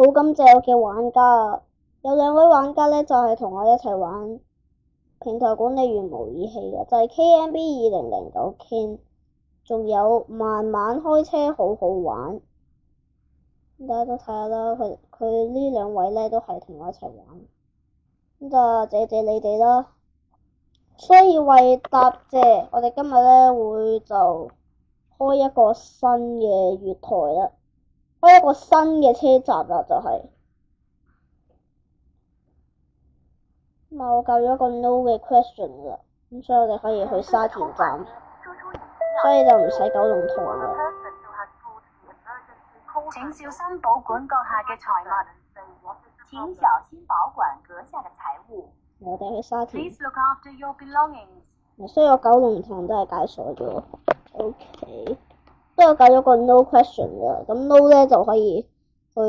好感謝我嘅玩家啊！有2位玩家咧就係同我一齊玩平台管理員模擬器嘅，就係 KMB2009 Ken， 仲有慢慢開車好好玩。大家都睇下啦，佢呢2位咧都係同我一齊玩，咁就謝謝你哋啦。所以為答謝，我哋今日咧會就開一個新嘅月台啦，開一個新嘅車站啦，就係咁我教咗一個 no 嘅 question 啦，咁所以我哋可以去沙田站，所以就唔使九龍塘啦。請小心保管閣下嘅財物。請小心保管閣下嘅財物。我哋去沙田。 Please look after your belongings。所以我九龍塘都係解鎖咗。OK， 都有解咗個 no question 㗎，咁 no 咧就可以去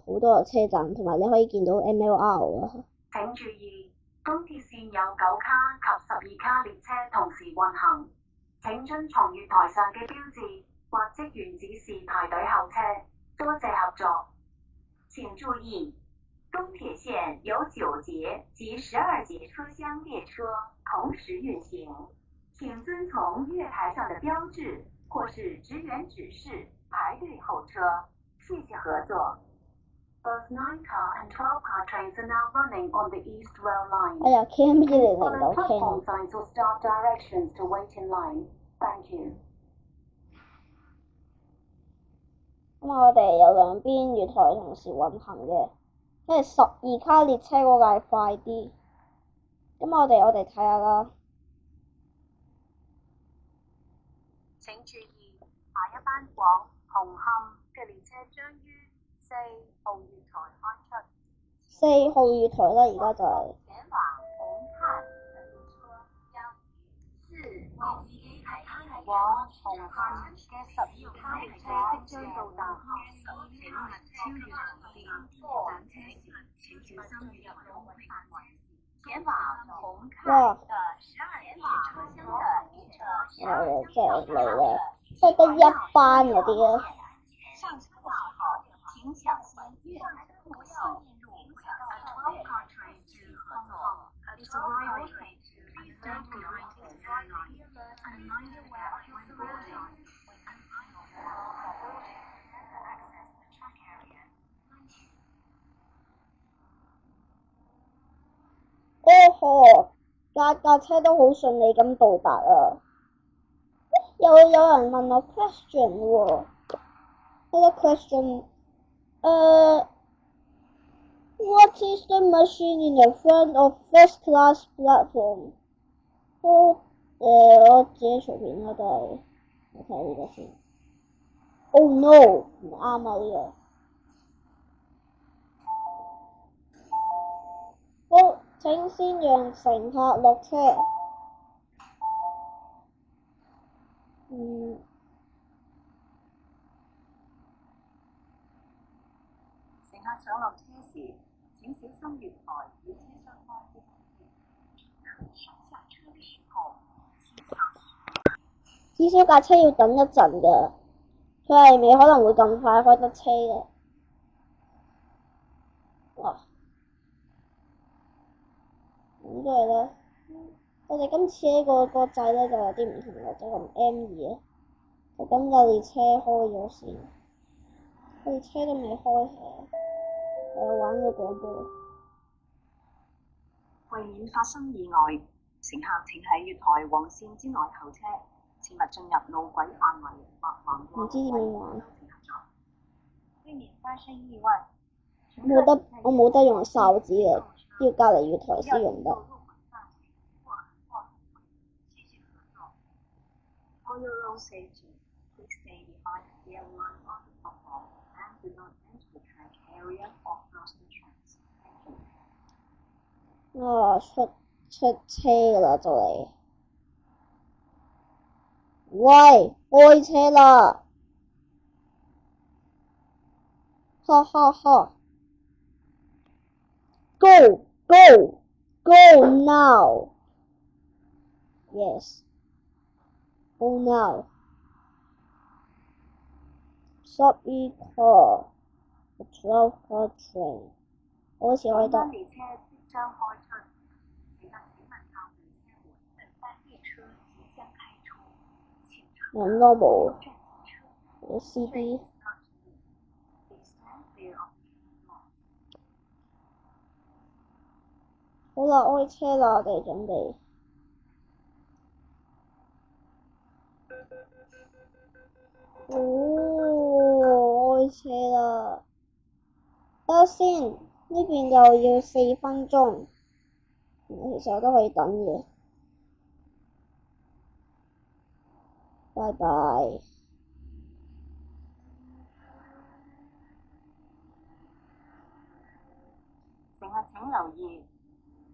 好多個車站，同埋你可以見到 MLR 啦。請注意，東鐵線有9卡及12卡列車同時運行，請遵從月台上嘅標誌或職員指示排隊候車。多謝合作。請注意，東鐵線有9節及12節車廂列車同時運行，請遵從月台上的標誌或是職員指示排隊候車。謝謝合作。Both 9-car and 12-car trains are now running on the East Rail Line. 哎呀 KMB2009 Follow platform Ken。 signs or staff directions to wait in line. Thank you. 咁我哋有2邊月台同時運行嘅，因為12卡列車嗰個係快啲。咁我哋睇下啦。請注意，下一班往紅磡嘅列車將於4號月台開出。4號月台啦，而家就係。前往紅磡嘅列車將於4號月台開出。往紅磡嘅12卡列車即將到達。請勿超越紅線，上車時請小心月台範圍。前往紅磡嘅12節車廂嘅列車即係嚟啦，即係得1班嗰啲啦。上車的時候，請小心月台的路線，並回到12car train to 合作。It's arriving. Please don't behind this line. A reminder when boarding. Access the track area. 哦呵，架車都好順利咁到達啊！又有人問我 question 喎，呢個 question what is the machine in the front of first class platform？ 我自己隨便啦，都係我睇呢個先。Oh no， 唔啱啊呢個。好，請先讓乘客落車。乘客上落車時，請小心月台與車廂方的客上下車的時候，至少架車要等一陣㗎，佢係未可能會咁快開得車嘅。哇！咁都係啦。我哋今次呢個掣咧就有啲唔同嘅，就咁 M2啊，就等架列車開咗先。列車都未開起，我有玩個廣播。為免發生意外，乘客請喺月台黃線之內候車，切勿進入路軌範圍或橫過路軌。唔知點樣玩。避免發生意外。我冇得用哨子嘅，要隔離月台先用得。For your own safety, please stay behind the line on the platform and do not enter the track area or cross the tracks. Thank you. 出車㗎啦，就嚟。喂，開車啦！哈哈哈 ！Go go go now! Yes. Oh no. 12 car 12 car train，我好似可以得。列車即將開出，請問靠近車門，本班列車即將開出，請乘咁都冇站車。有 CD。好啦，開車啦，我哋準備。開車啦！等下先，呢邊又要4分鐘，其實我都可以等嘅。拜拜。乘客請留意，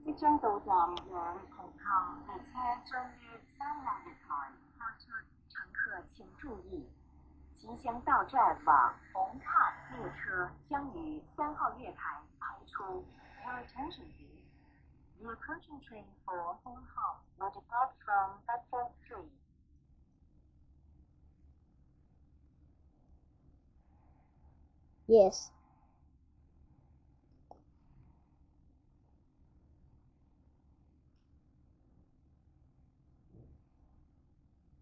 即將到站往紅磡列車將於3號月台開出，乘客請注意。即將到站往紅磡列車將於3號月台開出。Your attention please. The approaching train for Hong Kong will depart from platform 3. Yes。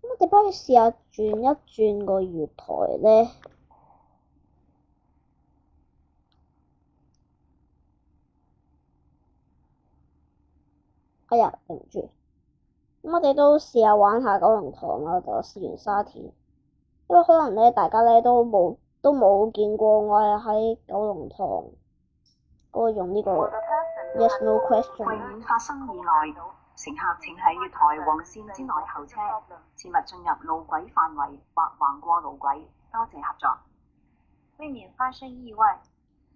咁我哋不如試下轉一轉個月台呢。哎呀，對唔住。咁我哋都試下玩下九龍塘啦，就試完沙田，因為可能呢大家呢都冇見過我係喺九龍塘嗰度用呢個 Yes No Question。永遠發生意外，乘客請喺月台黃線之內候車，切勿進入路軌範圍或橫過路軌。多謝合作。避免發生意外，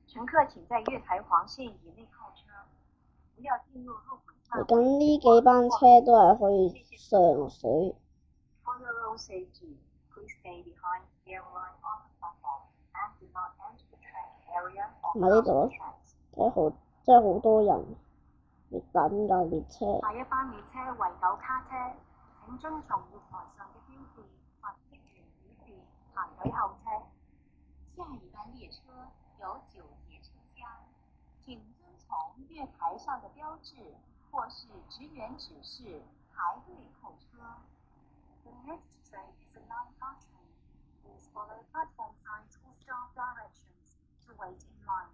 乘客請在月台黃線以內候車，不要進入路軌。嚟緊呢幾班車都係去上水。For your own safety, please stay behind the airline on the platform and do not enter the train area. 同埋呢度咯，真係好多人要等㗎列車。下一班列車為9卡車，請遵從月台上嘅標誌或職員指示排隊候車。下一班列車有9節車廂，請遵從月台上的標誌或是職員指示排隊候車。The next train is a 9-car train. Please follow platform signs or staff directions to wait in line.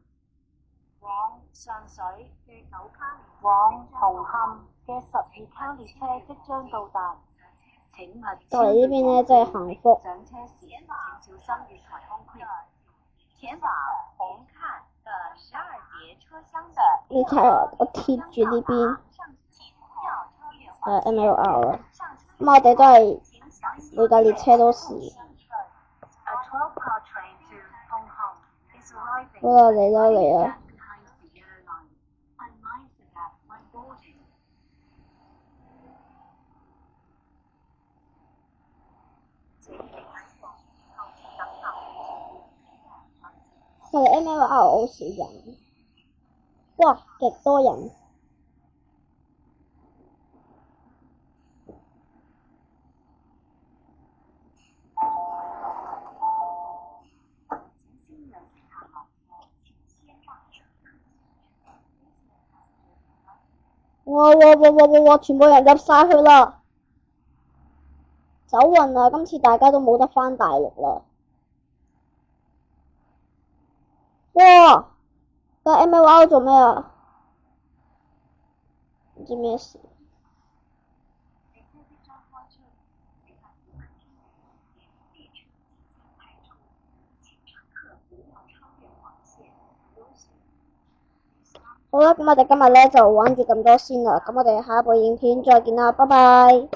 往上水嘅9卡，往紅磡嘅12卡列車即將到達，請勿到嚟呢邊呢真係幸福。上車時請小心月台空隙。前往紅磡的12節車廂的，你睇下我貼住呢邊MLR 啦。咁我哋都係每架列車都試。好啦，嚟啦嚟啦！我哋 MLR 好少人，哇，極多人。哇！全部人入晒去啦，走運啦！今次大家都冇得返大陸啦。哇！架 MLR 做咩啊？唔知咩事。好啦，咁我哋今日呢就玩住咁多先啦，咁我哋下一部影片再見啦，拜拜。